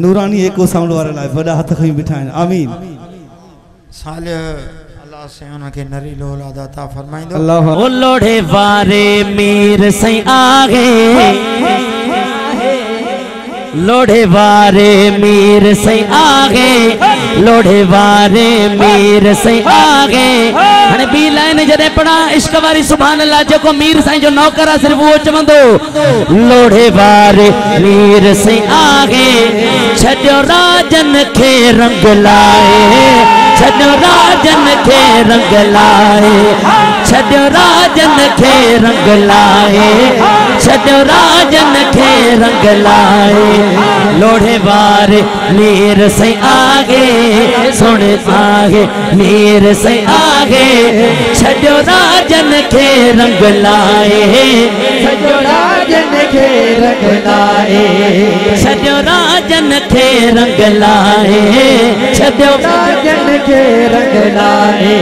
नूरानी एको साउंड वारे लाइ वडा हथ खई बिठा आहिनि आमीन साले अल्लाह से उनके नरी लोल अदा फरमाइंदो अल्लाह ओ लोढ़े वारे मीर सई आगे लोढ़े वारे मीर सई आगे लोढ़े वारे मीर सई आगे हने बी लाइन जदे पढ़ा इश्क वारी सुभान अल्लाह जेको मीर साईं जो नौकर सिर्फ वो चवंदो लोढ़े वारे मीर सई आगे छड्यो राजन खे रंग लाए छड्यो राजन खे रंग लाए छड्यो राजन खे रंग लाए छड्यो राजन खे रंग लाए लोढ़े वारे मीर सई आगे सुन आगे मीर सई आगे छड्यो राजन खे रंग लाए छड्यो राजन खे रंग लाए छड्यो राजन खे रंग लाए छड्यो राजन खे रंग लाए।